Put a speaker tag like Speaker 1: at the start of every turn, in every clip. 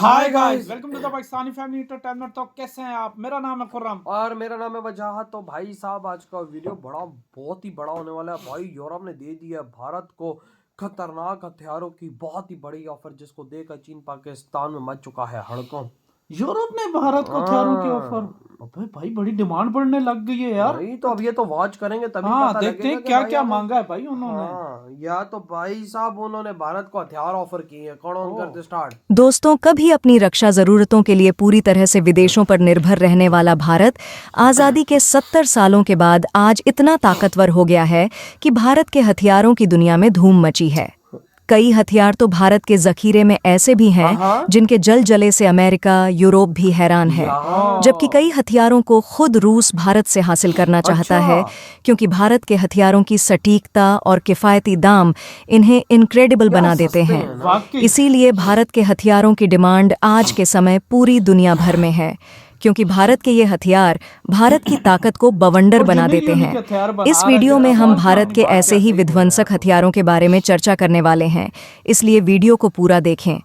Speaker 1: Hi guys, welcome to the Pakistani family entertainment. तो कैसे हैं आप? मेरा नाम है खुर्रम
Speaker 2: और मेरा नाम है वजाहत। तो भाई साहब, आज का वीडियो बहुत ही बड़ा होने वाला है। भाई यूरोप ने दे दिया भारत को खतरनाक हथियारों की बहुत ही बड़ी ऑफर, जिसको देकर चीन पाकिस्तान में मच चुका है हड़कंप।
Speaker 1: यूरोप ने भारत को हथियारों की ऑफर। अबे भाई, बड़ी डिमांड बढ़ने लग गई है यार।
Speaker 2: नहीं तो अब ये तो वॉच करेंगे तभी
Speaker 1: हाँ,
Speaker 2: पता
Speaker 1: देखते
Speaker 2: लगेगा
Speaker 1: हैं
Speaker 2: कि
Speaker 1: क्या
Speaker 2: भाई
Speaker 1: क्या
Speaker 2: हमें
Speaker 1: मांगा है भाई उन्होंने।
Speaker 2: या तो भाई साहब उन्होंने भारत को हथियार ऑफर किए हैं। कौन ऑन करते स्टार्ट।
Speaker 3: दोस्तों, कभी अपनी रक्षा जरूरतों के लिए पूरी तरह से विदेशों पर निर्भर रहने वाला भारत आजादी के 70 सालों के बाद आज इतना ताकतवर हो गया है कि भारत के हथियारों की दुनिया में धूम मची है। कई हथियार तो भारत के जखीरे में ऐसे भी हैं जिनके जले से अमेरिका, यूरोप भी हैरान है, जबकि कई हथियारों को खुद रूस भारत से हासिल करना चाहता है, क्योंकि भारत के हथियारों की सटीकता और किफ़ायती दाम इन्हें इनक्रेडिबल बना देते हैं। इसीलिए भारत के हथियारों की डिमांड आज के समय पूरी दुनिया भर में है, क्योंकि भारत के ये हथियार भारत की ताकत को बवंडर बना देते हैं। इस वीडियो में हम भारत के ऐसे ही विध्वंसक हथियारों के बारे में चर्चा करने वाले हैं, इसलिए वीडियो को पूरा देखें।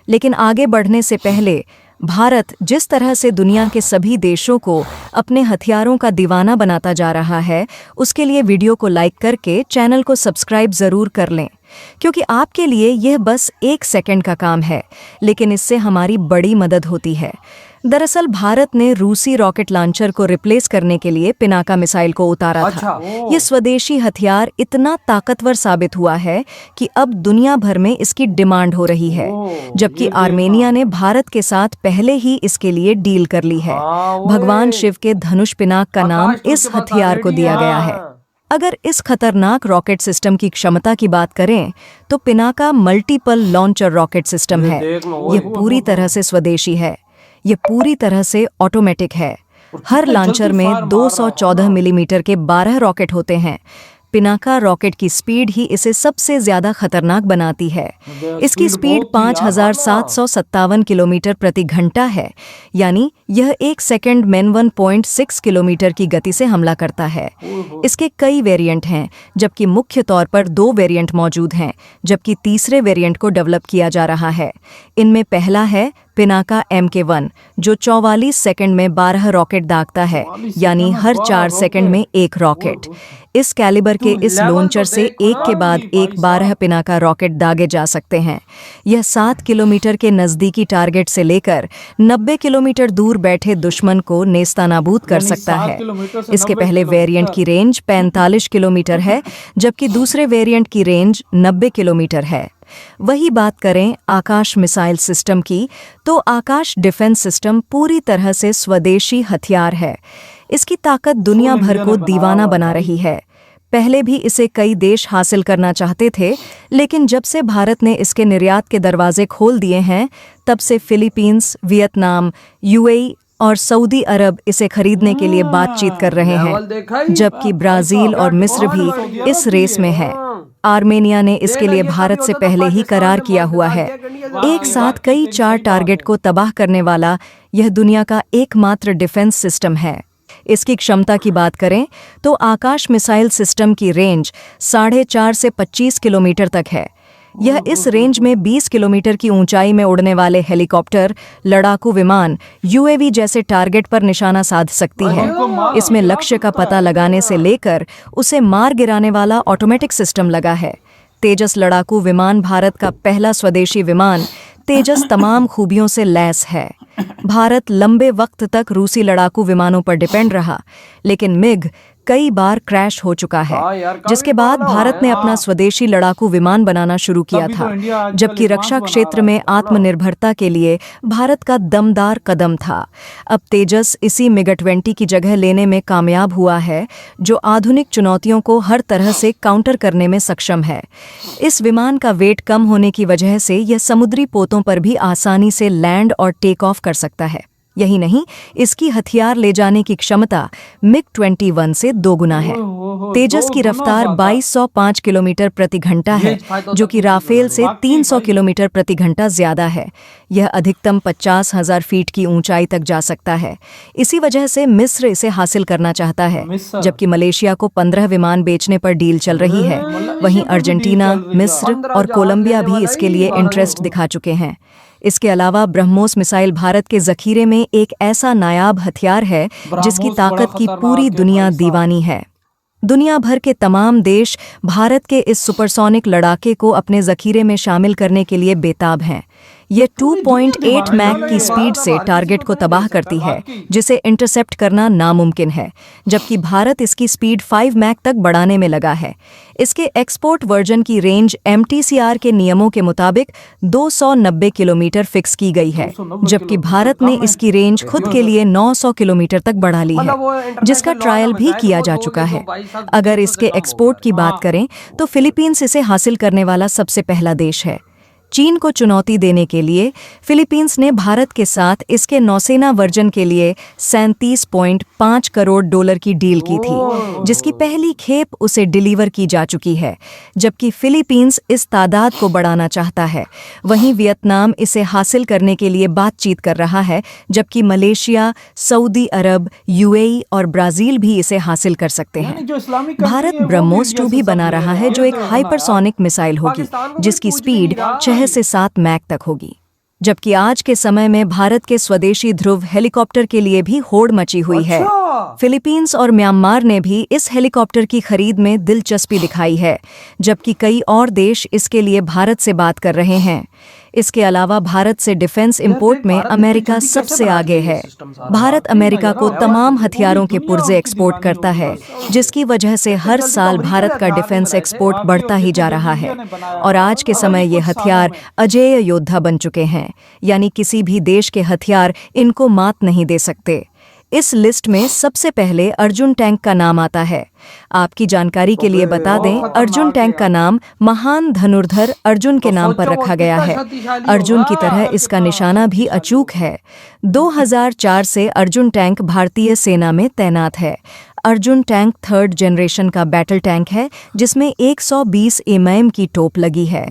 Speaker 3: लेकिन आगे बढ़ने से पहले, भारत जिस तरह से दुनिया के सभी देशों को अपने हथियारों का दीवाना बनाता जा रहा है, उसके लिए वीडियो को लाइक करके चैनल को सब्सक्राइब ज़रूर कर लें, क्योंकि आपके लिए यह बस 1 सेकंड का काम है, लेकिन इससे हमारी बड़ी मदद होती है। दरअसल भारत ने रूसी रॉकेट लॉन्चर को रिप्लेस करने के लिए पिनाका मिसाइल को उतारा था। ये स्वदेशी हथियार इतना ताकतवर साबित हुआ है कि अब दुनिया भर में इसकी डिमांड हो रही है, जबकि आर्मेनिया ने भारत के साथ पहले ही इसके लिए डील कर ली है। भगवान शिव के धनुष पिनाक का नाम इस हथियार को दिया गया है। अगर इस खतरनाक रॉकेट सिस्टम की क्षमता की बात करें तो Pinaka multiple launcher rocket system है। यह पूरी तरह से स्वदेशी है, ये पूरी तरह से ऑटोमेटिक है। हर लॉन्चर में 214 मिलीमीटर के 12 रॉकेट होते हैं। पिनाका रॉकेट की स्पीड ही इसे सबसे ज्यादा खतरनाक बनाती है। इसकी स्पीड 5757 किलोमीटर प्रति घंटा है, यानी यह 1 सेकंड में 1.6 किलोमीटर की गति से हमला करता है। इसके कई वेरिएंट हैं, जबकि मुख्य तौर पर 2 वेरिएंट मौजूद हैं, जबकि तीसरे वेरिएंट को डेवलप किया जा रहा है। इनमें पहला है पिनाका MK1, जो 44 सेकंड में 12 रॉकेट दागता है, यानी हर 4 सेकंड में 1 रॉकेट। इस कैलिबर के इस लॉन्चर से एक के बाद एक 12 पिनाका रॉकेट दागे जा सकते हैं। यह 7 किलोमीटर के नज़दीकी टारगेट से लेकर 90 किलोमीटर दूर बैठे दुश्मन को नेस्तानाबूद कर सकता है। इसके पहले वेरिएंट की रेंज 45 किलोमीटर है, जबकि दूसरे वेरिएंट की रेंज 90 किलोमीटर है। वही बात करें आकाश मिसाइल सिस्टम की, तो आकाश डिफेंस सिस्टम पूरी तरह से स्वदेशी हथियार है। इसकी ताकत दुनिया भर को दीवाना बना रही है। पहले भी इसे कई देश हासिल करना चाहते थे, लेकिन जब से भारत ने इसके निर्यात के दरवाजे खोल दिए हैं, तब से फिलीपींस, वियतनाम, UAE और सऊदी अरब इसे खरीदने के लिए बातचीत कर रहे हैं, जबकि ब्राजील और मिस्र भी इस रेस में है। आर्मेनिया ने इसके लिए भारत से पहले ही करार किया हुआ है। एक साथ कई 4 टारगेट को तबाह करने वाला यह दुनिया का एकमात्र डिफेंस सिस्टम है। इसकी क्षमता की बात करें तो आकाश मिसाइल सिस्टम की रेंज 4.5 से 25 किलोमीटर तक है। यह इस रेंज में 20 किलोमीटर की ऊंचाई में उड़ने वाले हेलीकॉप्टर, लड़ाकू विमान, UAV जैसे टारगेट पर निशाना साध सकती है। इसमें लक्ष्य का पता लगाने से लेकर उसे मार गिराने वाला ऑटोमेटिक सिस्टम लगा है। तेजस लड़ाकू विमान भारत का पहला स्वदेशी विमान तेजस तमाम खूबियों से लैस है। भारत लंबे वक्त तक रूसी लड़ाकू विमानों पर डिपेंड रहा, लेकिन मिग कई बार क्रैश हो चुका है, जिसके बाद भारत ने अपना स्वदेशी लड़ाकू विमान बनाना शुरू किया था, जबकि रक्षा क्षेत्र में आत्मनिर्भरता के लिए भारत का दमदार कदम था। अब तेजस इसी MiG-20 की जगह लेने में कामयाब हुआ है, जो आधुनिक चुनौतियों को हर तरह से काउंटर करने में सक्षम है। इस विमान का वेट कम होने की वजह से यह समुद्री पोतों पर भी आसानी से लैंड और टेक ऑफ कर सकता है। यही नहीं, इसकी हथियार ले जाने की क्षमता MiG-21 से 2 गुना है। तेजस की रफ्तार 2205 किलोमीटर प्रति घंटा है, जो कि राफेल से 300 किलोमीटर प्रति घंटा ज्यादा है। यह अधिकतम 50,000 फीट की ऊंचाई तक जा सकता है। इसी वजह से मिस्र इसे हासिल करना चाहता है, जबकि मलेशिया को 15 विमान बेचने पर डील चल रही है। वहीं अर्जेंटीना, मिस्र और कोलंबिया भी इसके लिए इंटरेस्ट दिखा चुके हैं। इसके अलावा ब्रह्मोस मिसाइल भारत के जखीरे में एक ऐसा नायाब हथियार है जिसकी
Speaker 1: ब्रह्मोस बड़ा
Speaker 3: ताकत की
Speaker 1: खतरनाक
Speaker 3: पूरी
Speaker 1: है
Speaker 3: दुनिया
Speaker 1: भाई साहब।
Speaker 3: दीवानी है। दुनिया भर के तमाम देश भारत के इस सुपरसोनिक लड़ाके को अपने जखीरे में शामिल करने के लिए बेताब हैं। ये 2.8 मैक की स्पीड से टारगेट को तबाह करती है, जिसे इंटरसेप्ट करना नामुमकिन है, जबकि भारत इसकी स्पीड 5 मैक तक बढ़ाने में लगा है। इसके एक्सपोर्ट वर्जन की रेंज MTCR के नियमों के मुताबिक 290 किलोमीटर फिक्स की गई है, जबकि भारत ने इसकी रेंज खुद के लिए 900 किलोमीटर तक बढ़ा ली है, जिसका ट्रायल भी किया जा चुका है। अगर इसके एक्सपोर्ट की बात करें तो फिलीपींस इसे हासिल करने वाला सबसे पहला देश है। चीन को चुनौती देने के लिए फिलीपींस ने भारत के साथ इसके नौसेना वर्जन के लिए 37.5 करोड़ डॉलर की डील की थी, जिसकी पहली खेप उसे डिलीवर की जा चुकी है, जबकि फिलीपींस इस तादाद को बढ़ाना चाहता है। वहीं वियतनाम इसे हासिल करने के लिए बातचीत कर रहा है, जबकि मलेशिया, सऊदी अरब, UAE और ब्राजील भी इसे हासिल कर सकते हैं। भारत ब्रह्मोस 2 भी बना रहा है, जो एक हाइपरसोनिक मिसाइल होगी, जिसकी स्पीड 6 से 7 मैक तक होगी। जबकि आज के समय में भारत के स्वदेशी ध्रुव हेलीकॉप्टर के लिए भी होड़ मची हुई है। फिलीपींस और म्यांमार ने भी इस हेलीकॉप्टर की खरीद में दिलचस्पी दिखाई है, जबकि कई और देश इसके लिए भारत से बात कर रहे हैं। इसके अलावा भारत से डिफेंस इंपोर्ट में अमेरिका सबसे आगे है। भारत अमेरिका को तमाम हथियारों के पुर्जे एक्सपोर्ट करता है, जिसकी वजह से हर साल भारत का डिफेंस एक्सपोर्ट बढ़ता ही जा रहा है। और आज के समय ये हथियार अजेय योद्धा बन चुके हैं, यानी किसी भी देश के हथियार इनको मात नहीं दे सकते। इस लिस्ट में सबसे पहले अर्जुन टैंक का नाम आता है। आपकी जानकारी के लिए बता दें, अर्जुन टैंक का नाम महान धनुर्धर अर्जुन के नाम पर रखा गया है। अर्जुन की तरह इसका निशाना भी अचूक है। 2004 से अर्जुन टैंक भारतीय सेना में तैनात है। अर्जुन टैंक 3rd जनरेशन का बैटल टैंक है, जिसमें 120 mm की टोप लगी है।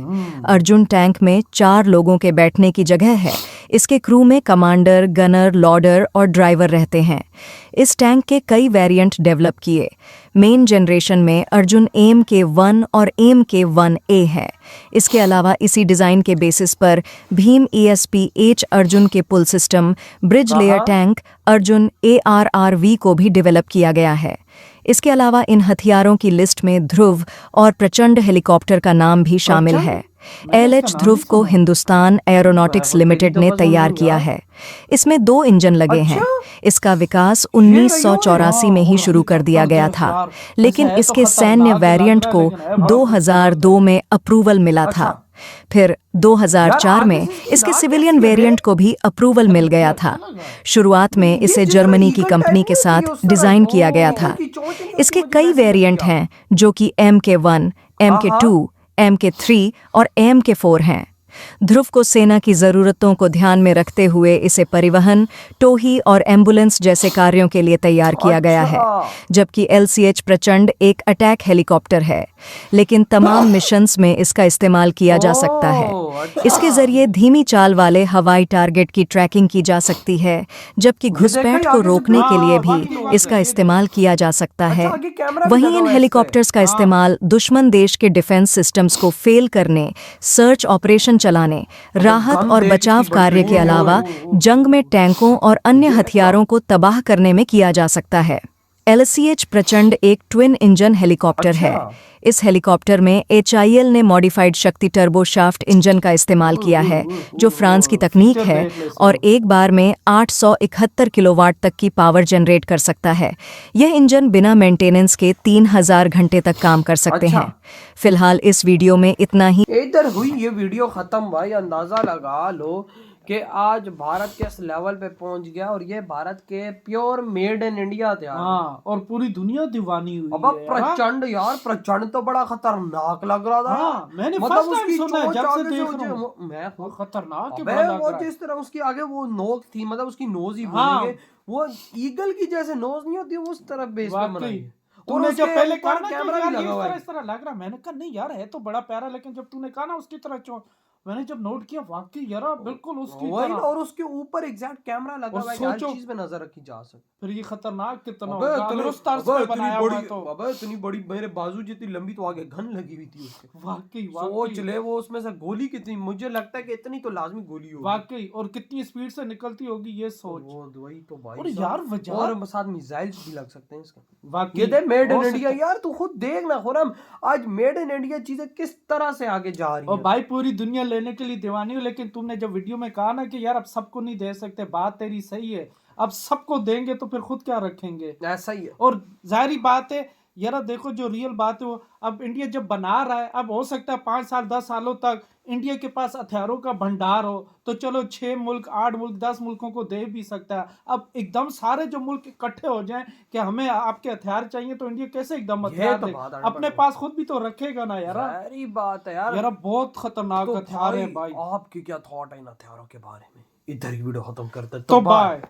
Speaker 3: अर्जुन टैंक में 4 लोगों के बैठने की जगह है। इसके क्रू में कमांडर, गनर, लॉडर और ड्राइवर रहते हैं। इस टैंक के कई वेरिएंट डेवलप किए। मेन जनरेशन में अर्जुन AMK-1 और AMK-1A है। इसके अलावा इसी डिज़ाइन के बेसिस पर भीम ESP-H अर्जुन के पुल system, bridge layer tank Arjun ARRV को भी डेवलप किया गया है। इसके अलावा इन हथियारों की लिस्ट में ध्रुव और प्रचंड हेलीकॉप्टर का नाम भी शामिल है। LH ध्रुव को हिंदुस्तान एरोनॉटिक्स लिमिटेड ने तैयार किया है। इसमें 2 इंजन लगे हैं। इसका विकास 1984 में ही शुरू कर दिया गया था, लेकिन इसके सैन्य वेरिएंट को 2002 में अप्रूवल मिला था। फिर 2004 में इसके सिविलियन वेरिएंट को भी अप्रूवल मिल गया था। शुरुआत में इसे जर्मनी की कंपनी के साथ डिज़ाइन किया गया था। इसके कई वेरिएंट हैं, जो कि MK-1, MK-2, MK-3 और MK-4 हैं। ध्रुव को सेना की ज़रूरतों को ध्यान में रखते हुए इसे परिवहन, टोही और एम्बुलेंस जैसे कार्यों के लिए तैयार किया गया है, जबकि LCH प्रचंड एक अटैक हेलीकॉप्टर है, लेकिन तमाम मिशंस में इसका इस्तेमाल किया जा सकता है। इसके जरिए धीमी चाल वाले हवाई टारगेट की ट्रैकिंग की जा सकती है, जबकि घुसपैठ को रोकने के लिए भी इसका इस्तेमाल किया जा सकता है। वहीं इन हेलीकॉप्टर्स का इस्तेमाल दुश्मन देश के डिफेंस सिस्टम्स को फेल करने, सर्च ऑपरेशन चलाने, राहत और बचाव कार्य के अलावा जंग में टैंकों और अन्य हथियारों को तबाह करने में किया जा सकता है। LCH प्रचंड एक ट्विन इंजन हेलीकॉप्टर है। इस हेलीकॉप्टर में HIL ने मॉडिफाइड शक्ति टर्बो शाफ्ट इंजन का इस्तेमाल किया है, जो फ्रांस की तकनीक है और एक बार में 871 किलोवाट तक की पावर जनरेट कर सकता है। यह इंजन बिना मेंटेनेंस के 3000 घंटे तक काम कर सकते हैं। फिलहाल इस वीडियो में इतना ही।
Speaker 2: इधर हुई ये वीडियो खत्म भाई, अंदाजा लगा लो कि आज भारत के इस लेवल पे पहुंच गया और ये भारत के प्योर मेड इन इंडिया थे यार।
Speaker 1: हाँ, और पूरी दुनिया दीवानी हुई
Speaker 2: अब
Speaker 1: है
Speaker 2: प्रचंड यार, प्रचंड तो बड़ा खतरनाक लग रहा था।
Speaker 1: हाँ, मैंने
Speaker 2: मतलब
Speaker 1: फर्स्ट टाइम
Speaker 2: उसकी
Speaker 1: सुना है,
Speaker 2: चोंच
Speaker 1: जब से
Speaker 2: आगे
Speaker 1: देख
Speaker 2: से
Speaker 1: रहा हूँ।
Speaker 2: मैं
Speaker 1: वो खतरनाक है,
Speaker 2: अबे
Speaker 1: बड़ा लग
Speaker 2: वो
Speaker 1: रहा है।
Speaker 2: जिस तरह उसकी आगे वो नोक थी, मतलब उसकी नोज ही
Speaker 1: हाँ।
Speaker 2: बोलेंगे, वो ईगल की जैसे नोज नहीं होती, उस तरह बेस पे
Speaker 1: वाकई।
Speaker 2: बनाई है। और
Speaker 1: तूने जब
Speaker 2: उसके
Speaker 1: पहले
Speaker 2: ऊपर
Speaker 1: कहा ना कि
Speaker 2: कैमरा
Speaker 1: यार
Speaker 2: भी
Speaker 1: ये
Speaker 2: लगा हुआ है।
Speaker 1: इस तरह लग रहा, मैंने कहा नहीं यार है तो बड़ा प्यारा, लेकिन जब तूने कहा ना उसकी तरह मैंने जब नोट किया वाकई यार बिल्कुल उसकी
Speaker 2: वही ना,
Speaker 1: तरह।
Speaker 2: और उसके ऊपर एग्जैक्ट कैमरा लगा
Speaker 1: और
Speaker 2: हुआ है कि हर
Speaker 1: सोचो,
Speaker 2: चीज पे नजर रखी जा सके।
Speaker 1: फिर ये खतरनाक कितना
Speaker 2: अबे
Speaker 1: होगा अगर उस तर्ज पे बनाया हुआ है तो।
Speaker 2: अबे इतनी बड़ी, मेरे बाजू जितनी लंबी तो आगे गन लगी हुई थी उसके।
Speaker 1: वाकई
Speaker 2: सोच
Speaker 1: वाकई
Speaker 2: ले वो उसमें से गोली कितनी, मुझे लगता है कि इतनी तो लाजमी गोली होगी।
Speaker 1: वाकई, और कितनी स्पीड से निकलती होगी ये सोच।
Speaker 2: वो वही तो भाई
Speaker 1: और
Speaker 2: साहब।
Speaker 1: यार वजह
Speaker 2: और साथ मिसाइल्स भी लग सकते हैं इसके।
Speaker 1: वाकई
Speaker 2: ये दे मेड इन
Speaker 1: हो
Speaker 2: इंडिया,
Speaker 1: सकता-
Speaker 2: यार तू खुद देख ना खुरम, आज मेड इन इंडिया चीजें किस तरह से आगे जा रही
Speaker 1: और
Speaker 2: हैं।
Speaker 1: भाई पूरी दुनिया लेने के लिए दीवानी हो, लेकिन तुमने जब वीडियो में कहा ना कि यार अब सबको नहीं दे सकते, बात तेरी सही है, अब सबको देंगे तो फिर खुद क्या रखेंगे।
Speaker 2: ऐसा ही है।
Speaker 1: और जाहिर बात है यार, देखो जो रियल बात है वो अब इंडिया जब बना रहा है, अब हो सकता है 5 साल 10 सालों तक इंडिया के पास हथियारों का भंडार हो, तो चलो 6 मुल्क 8 मुल्क 10 मुल्कों को दे भी सकता है। अब एकदम सारे जो मुल्क इकट्ठे हो जाएं कि हमें आपके हथियार चाहिए, तो इंडिया कैसे एकदम
Speaker 2: ये
Speaker 1: हथियार
Speaker 2: तो
Speaker 1: दे?
Speaker 2: बात
Speaker 1: अपने पास खुद भी तो रखेगा ना यार।
Speaker 2: सारी बात है यार।
Speaker 1: यार बहुत खतरनाक
Speaker 2: तो
Speaker 1: हथियार है भाई।
Speaker 2: आपकी क्या थॉट है इन हथियारों के बारे में? इधर ही वीडियो खत्म करते हैं।
Speaker 1: तो बाय।